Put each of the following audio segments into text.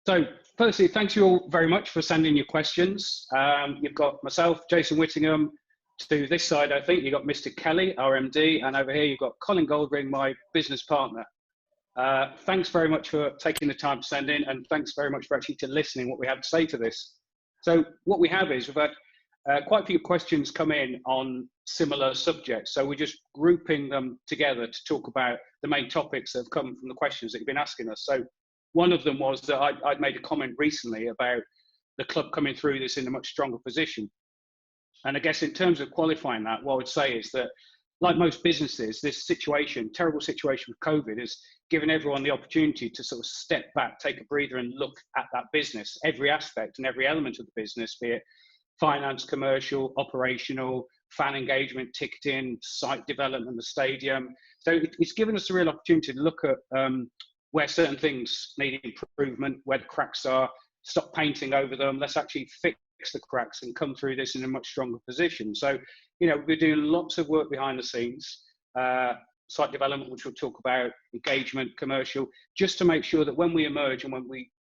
So, firstly, thanks you all very much for sending your questions. You've got myself, Jason Whittingham, to this side, I think. You've got Mr. Kelly, our MD, and over here you've got Colin Goldring, my business partner. Thanks very much for taking the time to send in, and thanks very much for actually to listening what we have to say to this. So what we have is we've had quite a few questions come in on similar subjects. So we're just grouping them together to talk about the main topics that have come from the questions that you've been asking us. So one of them was that I'd made a comment recently about the club coming through this in a much stronger position. And I guess in terms of qualifying that, what I would say is that, like most businesses, this situation, terrible situation with COVID, has given everyone the opportunity to sort of step back, take a breather and look at that business, every aspect and every element of the business, be it finance, commercial, operational, fan engagement, ticketing, site development, the stadium. So it's given us a real opportunity to look at where certain things need improvement, where the cracks are, stop painting over them. Let's actually fix the cracks and come through this in a much stronger position. So, you know, we're doing lots of work behind the scenes, site development, which we'll talk about, engagement, commercial, just to make sure that when we emerge and when we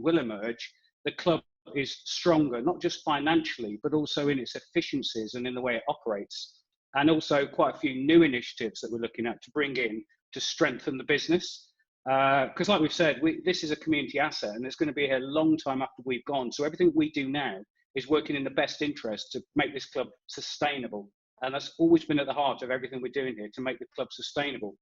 will emerge, the club is stronger, not just financially, but also in its efficiencies and in the way it operates. And also quite a few new initiatives that we're looking at to bring in to strengthen the business. Because like we've said, this is a community asset and it's going to be here a long time after we've gone. So everything we do now is working in the best interest to make this club sustainable. And that's always been at the heart of everything we're doing here, to make the club sustainable.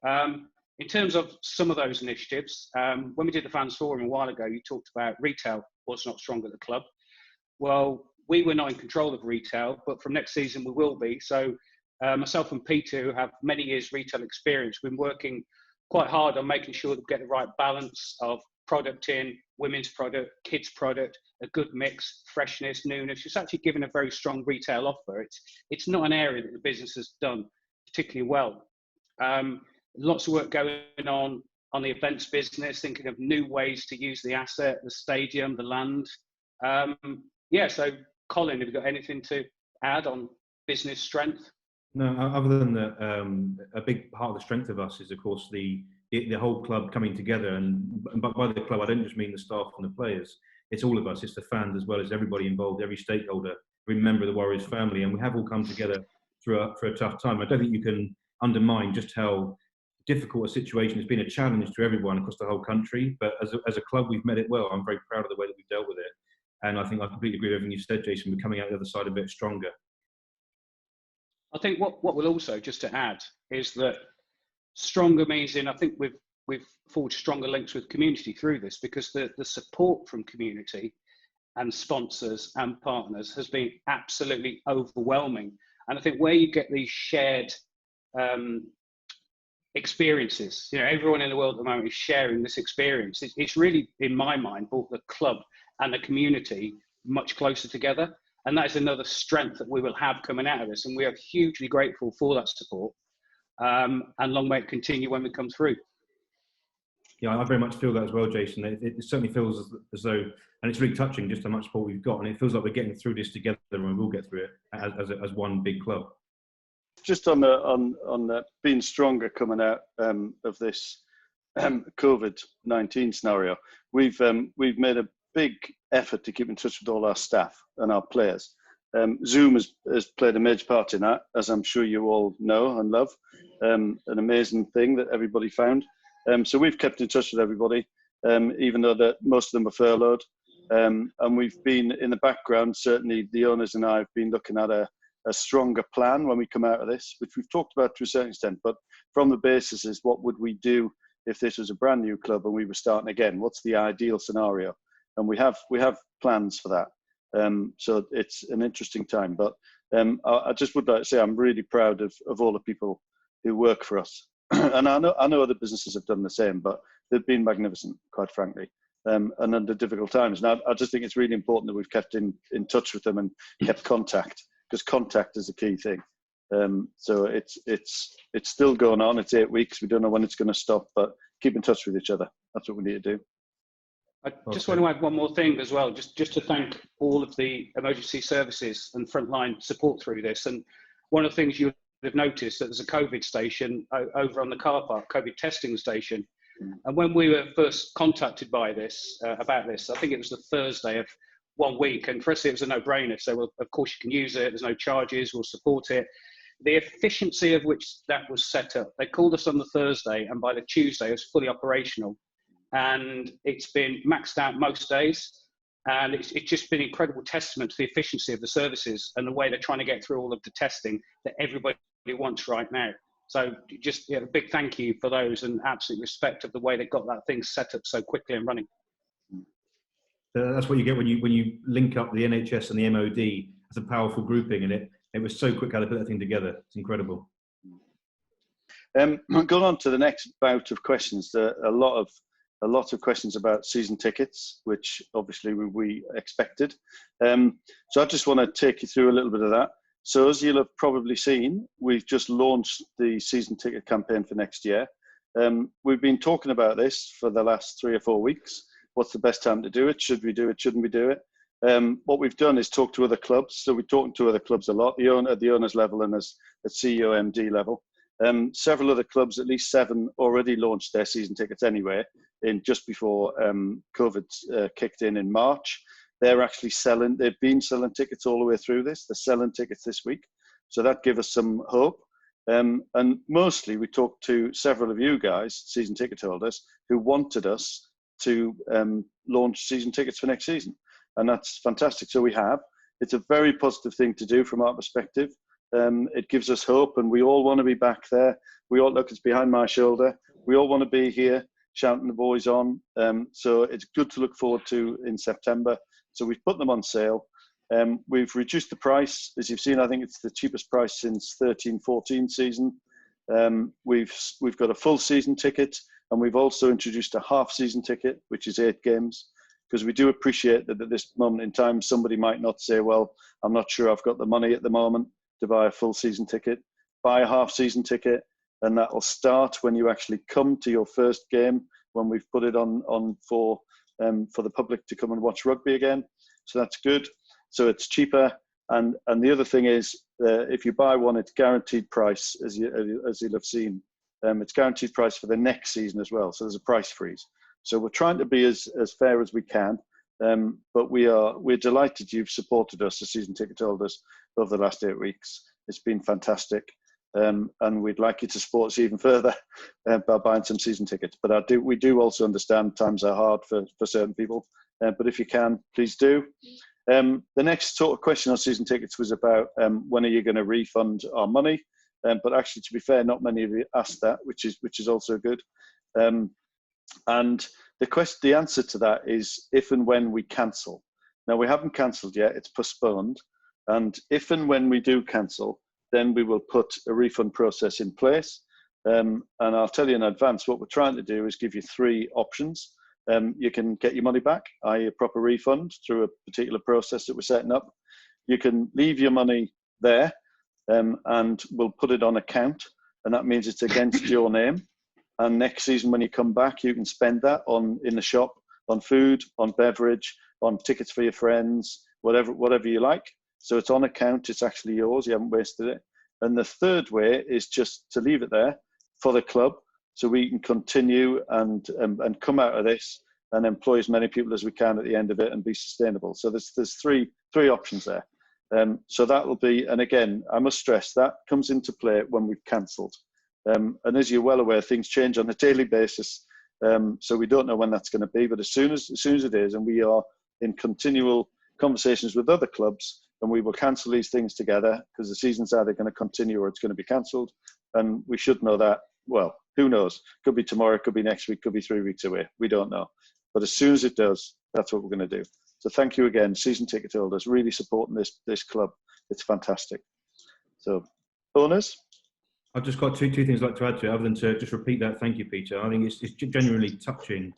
In terms of some of those initiatives, when we did the fans forum a while ago, you talked about retail was not strong at the club. Well, we were not in control of retail, but from next season we will be. So myself and Peter, who have many years retail experience, we've been working quite hard on making sure that we get the right balance of product in, women's product, kids product, a good mix, freshness, newness. It's actually given a very strong retail offer. It's not an area that the business has done particularly well. Lots of work going on the events business, thinking of new ways to use the asset, the stadium, the land. Yeah, so Colin, have you got anything to add on business strength? No, other than that, a big part of the strength of us is, of course, the whole club coming together. And by the club, I don't just mean the staff and the players. It's all of us. It's the fans as well as everybody involved, every stakeholder, every member of the Warriors family. And we have all come together for a tough time. I don't think you can undermine just how difficult a situation. It's been a challenge to everyone across the whole country. But as a club, we've met it well. I'm very proud of the way that we've dealt with it. And I think I completely agree with everything you said, Jason. We're coming out the other side a bit stronger. I think what we'll also, just to add, is that stronger means I think we've forged stronger links with community through this, because the support from community and sponsors and partners has been absolutely overwhelming. And I think where you get these shared experiences, you know, everyone in the world at the moment is sharing this experience. It's really, in my mind, brought the club and the community much closer together. And that is another strength that we will have coming out of this. And we are hugely grateful for that support. And long may it continue when we come through. Yeah, I very much feel that as well, Jason. It certainly feels as though, and it's really touching just how much support we've got. And it feels like we're getting through this together, and we will get through it as one big club. Just on being stronger coming out of this COVID-19 scenario, we've made a big effort to keep in touch with all our staff and our players. Zoom has played a major part in that, as I'm sure you all know and love. An amazing thing that everybody found. So we've kept in touch with everybody, even though that most of them are furloughed. And we've been in the background, certainly the owners and I have been looking at a stronger plan when we come out of this, which we've talked about to a certain extent. But from the basis is, what would we do if this was a brand new club and we were starting again? What's the ideal scenario? And we have plans for that. So it's an interesting time. But I just would like to say I'm really proud of all the people who work for us. And I know other businesses have done the same, but they've been magnificent, quite frankly, and under difficult times. And I just think it's really important that we've kept in touch with them and kept contact, because contact is the key thing. So it's still going on. It's 8 weeks. We don't know when it's going to stop, but keep in touch with each other. That's what we need to do. I just want to add one more thing as well, just to thank all of the emergency services and frontline support through this. And one of the things you have noticed, that there's a COVID station over on the car park, COVID testing station. And when we were first contacted by this, about this, I think it was the Thursday of 1 week. And for us, it was a no-brainer. So, well, of course, you can use it. There's no charges. We'll support it. The efficiency of which that was set up, they called us on the Thursday, and by the Tuesday, it was fully operational. And it's been maxed out most days. And it's just been an incredible testament to the efficiency of the services and the way they're trying to get through all of the testing that everybody wants right now. So just a big thank you for those, and absolute respect of the way they got that thing set up so quickly and running. That's what you get when you link up the NHS and the MOD as a powerful grouping, and it was so quick how they put that thing together. It's incredible. Going on to the next bout of questions. A lot of questions about season tickets, which obviously we expected. So I just want to take you through a little bit of that. So as you'll have probably seen, we've just launched the season ticket campaign for next year. We've been talking about this for the last 3 or 4 weeks. What's the best time to do it? Should we do it? Shouldn't we do it? What we've done is talk to other clubs. So we're talking to other clubs a lot, at the owners level and at CEO MD level. Several other clubs, at least 7, already launched their season tickets anyway, just before COVID kicked in March. They're actually selling, they've been selling tickets all the way through this. They're selling tickets this week. So that gives us some hope. And mostly we talked to several of you guys, season ticket holders, who wanted us to launch season tickets for next season. And that's fantastic. So we have. It's a very positive thing to do from our perspective. It gives us hope, and we all want to be back there. We all, look, it's behind my shoulder. We all want to be here shouting the boys on. So it's good to look forward to in September. So we've put them on sale. We've reduced the price. As you've seen, I think it's the cheapest price since 13-14 season. We've got a full season ticket, and we've also introduced a half season ticket, which is 8 games, because we do appreciate that at this moment in time, somebody might not say, well, I'm not sure I've got the money at the moment to buy a full season ticket. Buy a half season ticket, and that will start when you actually come to your first game, when we've put it on for the public to come and watch rugby again. So that's good. So it's cheaper. And the other thing is, if you buy one, it's guaranteed price, as you'll have seen. It's guaranteed price for the next season as well. So there's a price freeze. So we're trying to be as fair as we can. But we're delighted you've supported us as season ticket holders over the last 8 weeks. It's been fantastic. And we'd like you to support us even further by buying some season tickets. But we do also understand times are hard for certain people. But if you can, please do. The next sort of question on season tickets was about when are you going to refund our money? But actually, to be fair, not many of you asked that, which is also good. And the answer to that is if and when we cancel. Now, we haven't cancelled yet, it's postponed. And if and when we do cancel, then we will put a refund process in place. And I'll tell you in advance, what we're trying to do is give you 3 options. You can get your money back, i.e. a proper refund through a particular process that we're setting up. You can leave your money there and we'll put it on account. And that means it's against your name. And next season, when you come back, you can spend that in the shop, on food, on beverage, on tickets for your friends, whatever you like. So it's on account, it's actually yours, you haven't wasted it. And the third way is just to leave it there for the club, so we can continue and come out of this and employ as many people as we can at the end of it and be sustainable. So there's three options there. So that will be, and again, I must stress, that comes into play when we've cancelled. And as you're well aware, things change on a daily basis. So we don't know when that's going to be, but as soon as it is, and we are in continual conversations with other clubs, and we will cancel these things together, because the season's either going to continue or it's going to be cancelled. And we should know that, well, who knows? Could be tomorrow, could be next week, could be 3 weeks away. We don't know. But as soon as it does, that's what we're going to do. So thank you again, season ticket holders, really supporting this club. It's fantastic. So, owners? I've just got two things I'd like to add to it, other than to just repeat that. Thank you, Peter. I think it's genuinely touching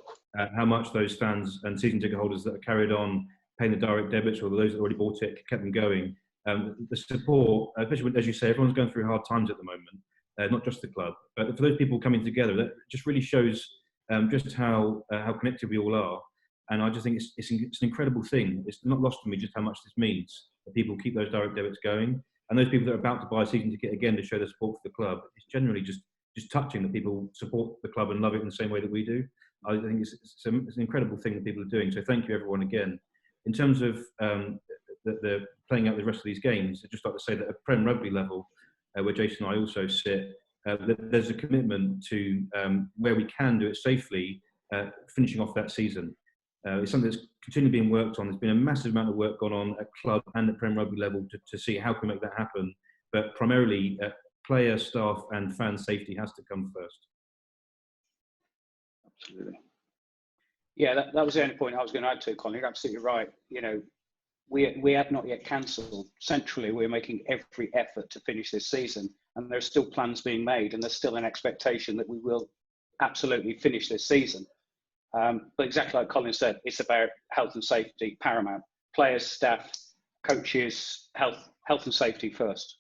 how much those fans and season ticket holders that have carried on paying the direct debits, or those that already bought it, kept them going. The support, especially as you say, everyone's going through hard times at the moment, not just the club, but for those people coming together, that just really shows just how connected we all are. And I just think it's an incredible thing. It's not lost to me just how much this means, that people keep those direct debits going. And those people that are about to buy a season ticket again to show their support for the club, it's generally just just touching that people support the club and love it in the same way that we do. I think it's an incredible thing that people are doing. So thank you everyone again. In terms of the playing out the rest of these games, I'd just like to say that at Prem Rugby level, where Jason and I also sit, there's a commitment to where we can do it safely, finishing off that season. It's something that's continually being worked on. There's been a massive amount of work gone on at club and at Prem Rugby level to see how can we make that happen. But primarily, player, staff, and fan safety has to come first. Absolutely. Yeah, that was the only point I was going to add to, Colin. You're absolutely right. You know, we have not yet cancelled. Centrally, we're making every effort to finish this season, and there's still plans being made, and there's still an expectation that we will absolutely finish this season. But exactly like Colin said, it's about health and safety paramount. Players, staff, coaches, health and safety first.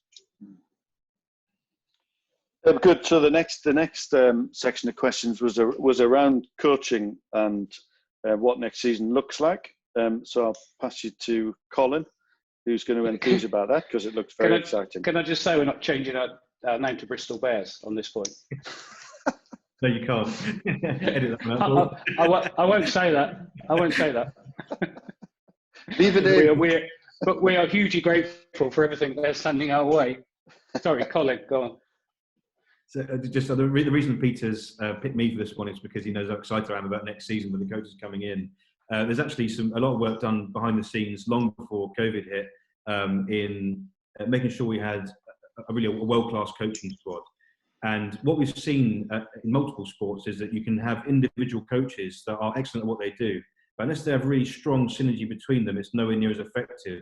Good. So the next section of questions was around coaching and what next season looks like. So I'll pass you to Colin, who's going to enthuse about that because it looks very exciting. Can I just say we're not changing our name to Bristol Bears on this point? No, you can't. Edit that out. I won't say that. I won't say that. Leave it in. But we are hugely grateful for everything they're sending our way. Sorry, Colin, go on. So the reason Peter's picked me for this one is because he knows how excited I am about next season with the coaches coming in. There's actually a lot of work done behind the scenes long before COVID hit in making sure we had a world-class coaching squad. And what we've seen in multiple sports is that you can have individual coaches that are excellent at what they do, but unless they have really strong synergy between them, it's nowhere near as effective.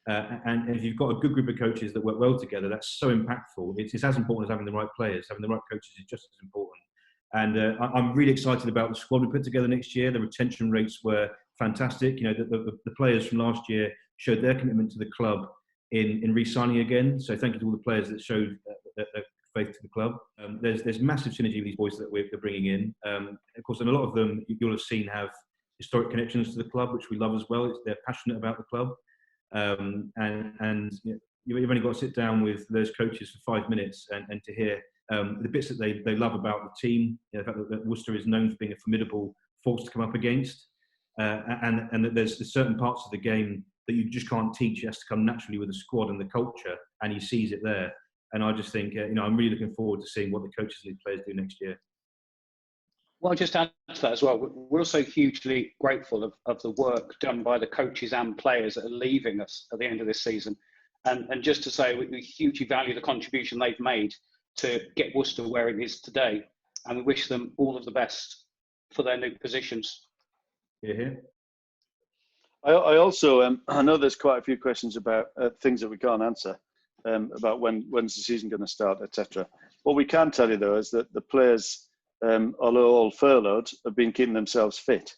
And if you've got a good group of coaches that work well together, that's so impactful. It's as important as having the right players. Having the right coaches is just as important. And I'm really excited about the squad we put together next year. The retention rates were fantastic. You know, the players from last year showed their commitment to the club in re-signing again. So thank you to all the players that showed faith to the club. There's massive synergy with these boys that we're bringing in. Of course, and a lot of them you'll have seen have historic connections to the club, which we love as well. They're passionate about the club. And you know, you've only got to sit down with those coaches for 5 minutes and to hear the bits that they love about the team. You know, the fact that Worcester is known for being a formidable force to come up against, and that there's certain parts of the game that you just can't teach. It has to come naturally with the squad and the culture, and he sees it there. And I just think, you know, I'm really looking forward to seeing what the coaches and players do next year. Well, I'll just add to that as well. We're also hugely grateful of the work done by the coaches and players that are leaving us at the end of this season. And just to say, we hugely value the contribution they've made to get Worcester where it is today. And we wish them all of the best for their new positions. Yeah. I also, I know there's quite a few questions about things that we can't answer, about when's the season going to start, etc. What we can tell you, though, is that the players, although all furloughed, have been keeping themselves fit,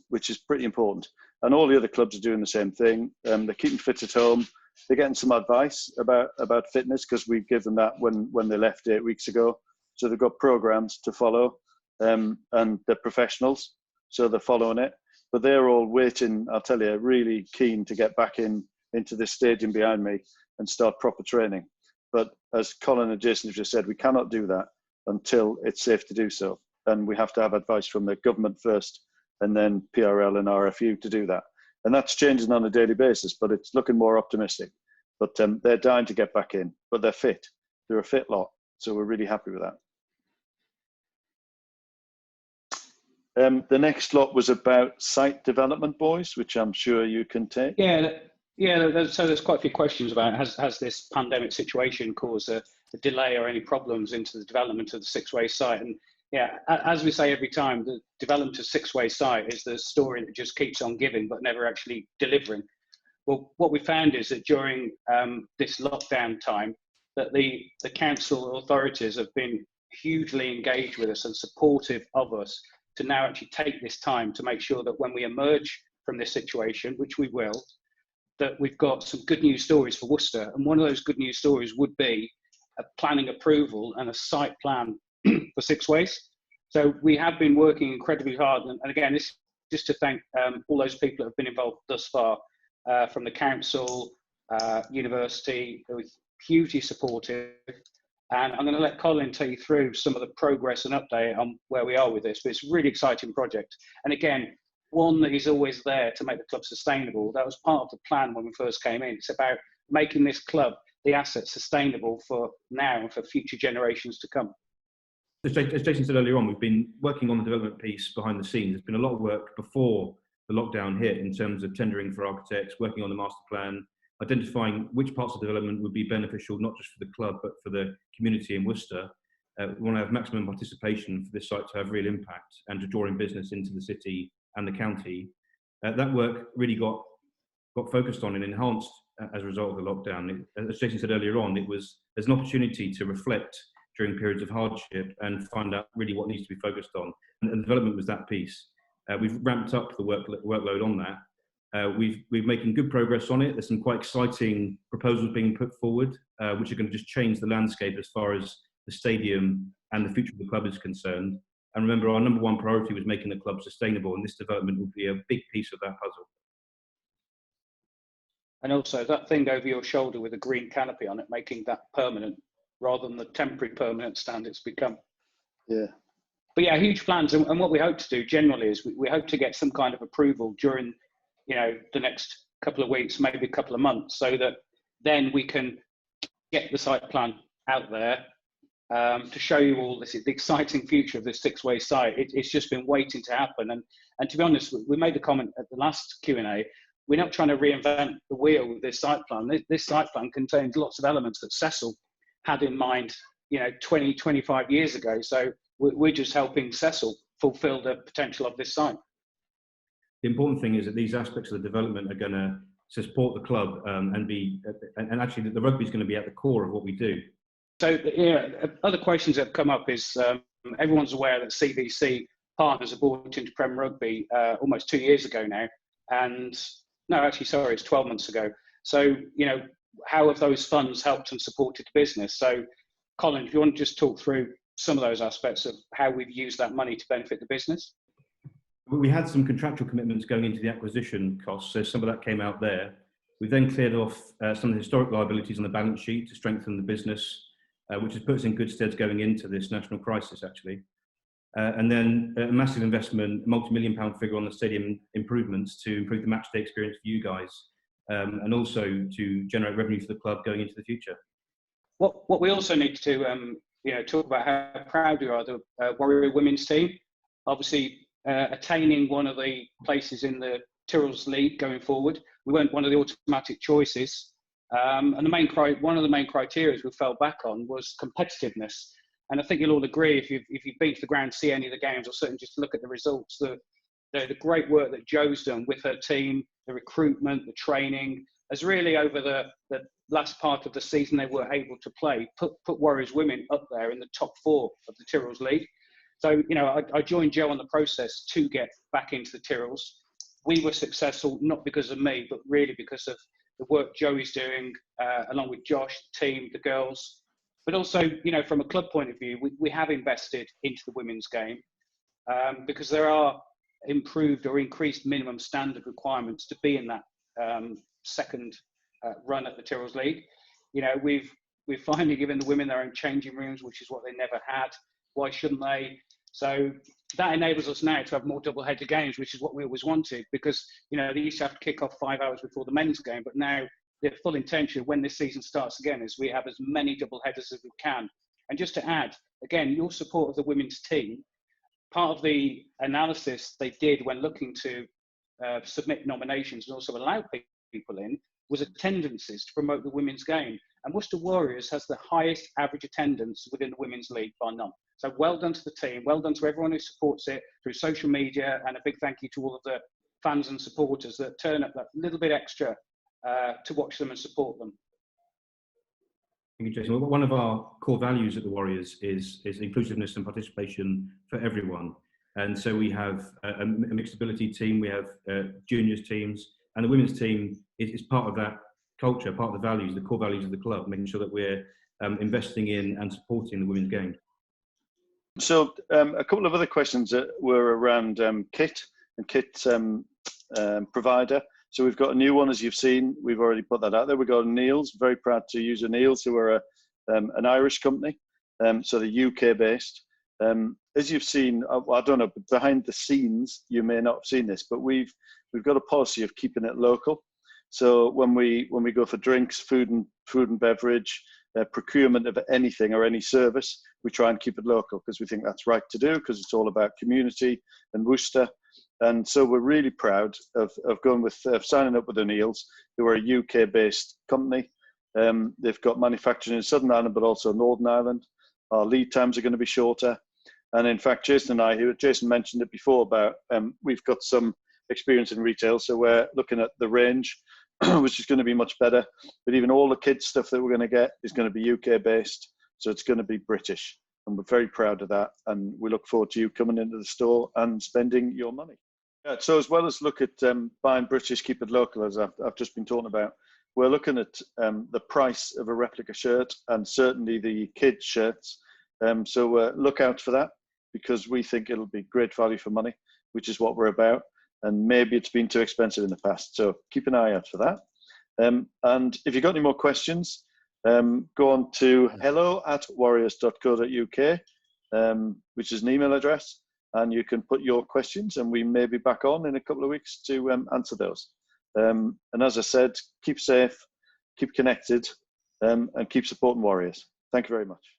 which is pretty important. And all the other clubs are doing the same thing. They're keeping fit at home. They're getting some advice about fitness because we gave them that when they left 8 weeks ago. So they've got programs to follow, and they're professionals, so they're following it. But they're all waiting, I'll tell you, really keen to get back into this stadium behind me and start proper training. But as Colin and Jason have just said, we cannot do that until it's safe to do so. And we have to have advice from the government first, and then PRL and RFU to do that. And that's changing on a daily basis, but it's looking more optimistic. But they're dying to get back in, but they're fit. They're a fit lot. So we're really happy with that. The next lot was about site development, boys, which I'm sure you can take. Yeah. So there's quite a few questions about has this pandemic situation caused a delay or any problems into the development of the Sixways site? And yeah, as we say every time, the development of Sixways site is the story that just keeps on giving but never actually delivering. Well, what we found is that during this lockdown time, that the council authorities have been hugely engaged with us and supportive of us to now actually take this time to make sure that when we emerge from this situation, which we will, that we've got some good news stories for Worcester. And one of those good news stories would be a planning approval and a site plan for Sixways. So we have been working incredibly hard. And again, this is just to thank all those people that have been involved thus far, from the council, university, who was hugely supportive. And I'm going to let Colin take you through some of the progress and update on where we are with this. But it's a really exciting project. And again, one that is always there to make the club sustainable. That was part of the plan when we first came in. It's about making this club, the asset, sustainable for now and for future generations to come. As Jason said earlier on, we've been working on the development piece behind the scenes. There's been a lot of work before the lockdown hit in terms of tendering for architects, working on the master plan, identifying which parts of development would be beneficial, not just for the club, but for the community in Worcester. We want to have maximum participation for this site to have real impact and to draw in business into the city and the county. That work really got focused on and enhanced as a result of the lockdown. As Jason said earlier on, there's an opportunity to reflect during periods of hardship and find out really what needs to be focused on. And development was that piece. We've ramped up the workload on that. We're making good progress on it. There's some quite exciting proposals being put forward, which are going to just change the landscape as far as the stadium and the future of the club is concerned. And remember, our number one priority was making the club sustainable, and this development will be a big piece of that puzzle. And also that thing over your shoulder with a green canopy on it, making that permanent rather than the temporary permanent stand it's become. Yeah. But yeah, huge plans. And what we hope to do generally is we hope to get some kind of approval during, the next couple of weeks, maybe a couple of months, so that then we can get the site plan out there to show you all this, the exciting future of this Sixways site. It's just been waiting to happen. And to be honest, we made the comment at the last Q&A, we're not trying to reinvent the wheel with this site plan. This site plan contains lots of elements that Cecil had in mind, 20, 25 years ago. So we're just helping Cecil fulfill the potential of this site. The important thing is that these aspects of the development are going to support the club and actually the rugby is going to be at the core of what we do. So other questions that have come up is everyone's aware that CVC Partners have bought into Prem Rugby almost 2 years ago now. And no, actually, sorry, it's 12 months ago. So, how have those funds helped and supported the business? So, Colin, if you want to just talk through some of those aspects of how we've used that money to benefit the business. We had some contractual commitments going into the acquisition costs, so some of that came out there. We then cleared off some of the historic liabilities on the balance sheet to strengthen the business, which has put us in good stead going into this national crisis, actually. And then a massive investment, multi-million-pound figure on the stadium improvements to improve the match day experience for you guys, and also to generate revenue for the club going into the future. What we also need to talk about how proud we are of the Warrior women's team. Obviously, attaining one of the places in the Tyrrell's League going forward. We weren't one of the automatic choices. And one of the main criteria we fell back on was competitiveness. And I think you'll all agree, if you've been to the ground, see any of the games, or certainly just look at the results, the great work that Jo's done with her team, the recruitment, the training, has really over the last part of the season they were able to play, put Warriors women up there in the top 4 of the Tyrrell's League. So, I joined Jo on the process to get back into the Tyrrells. We were successful, not because of me, but really because of the work Jo is doing, along with Josh, the team, the girls. But also, from a club point of view, we have invested into the women's game because there are improved or increased minimum standard requirements to be in that second run at the Tyrrells League. We've finally given the women their own changing rooms, which is what they never had. Why shouldn't they? So that enables us now to have more double-header games, which is what we always wanted, because they used to have to kick off 5 hours before the men's game, but now the full intention when this season starts again is we have as many double-headers as we can. And just to add, again, your support of the women's team, part of the analysis they did when looking to submit nominations and also allow people in was attendances to promote the women's game. And Worcester Warriors has the highest average attendance within the women's league by none. So well done to the team, well done to everyone who supports it through social media, and a big thank you to all of the fans and supporters that turn up that little bit extra to watch them and support them. Thank you, Jason. One of our core values at the Warriors is inclusiveness and participation for everyone. And so we have a mixed ability team, we have juniors teams, and the women's team is part of that culture, part of the values, the core values of the club, making sure that we're investing in and supporting the women's game. So a couple of other questions that were around kit and kit provider. So we've got a new one, as you've seen. We've already put that out there. We've got Neil's, very proud to use Neil's, who are an Irish company, so they're UK based. As you've seen, I don't know, but behind the scenes, you may not have seen this, but we've got a policy of keeping it local. So when we go for drinks, food and beverage, procurement of anything or any service, we try and keep it local because we think that's right to do, because it's all about community and Worcester. And so we're really proud of going with signing up with O'Neill's, who are a UK-based company. They've got manufacturing in Southern Ireland, but also Northern Ireland. Our lead times are going to be shorter. And in fact, Jason mentioned it before about we've got some experience in retail, so we're looking at the range, which is going to be much better. But even all the kids stuff that we're going to get is going to be UK-based, so it's going to be British. And we're very proud of that. And we look forward to you coming into the store and spending your money. Yeah, so as well as look at buying British, keep it local, as I've just been talking about, we're looking at the price of a replica shirt and certainly the kids' shirts. So look out for that, because we think it'll be great value for money, which is what we're about. And maybe it's been too expensive in the past. So keep an eye out for that. And if you've got any more questions, go on to hello@warriors.co.uk, which is an email address. And you can put your questions, and we may be back on in a couple of weeks to answer those. And as I said, keep safe, keep connected, and keep supporting Warriors. Thank you very much.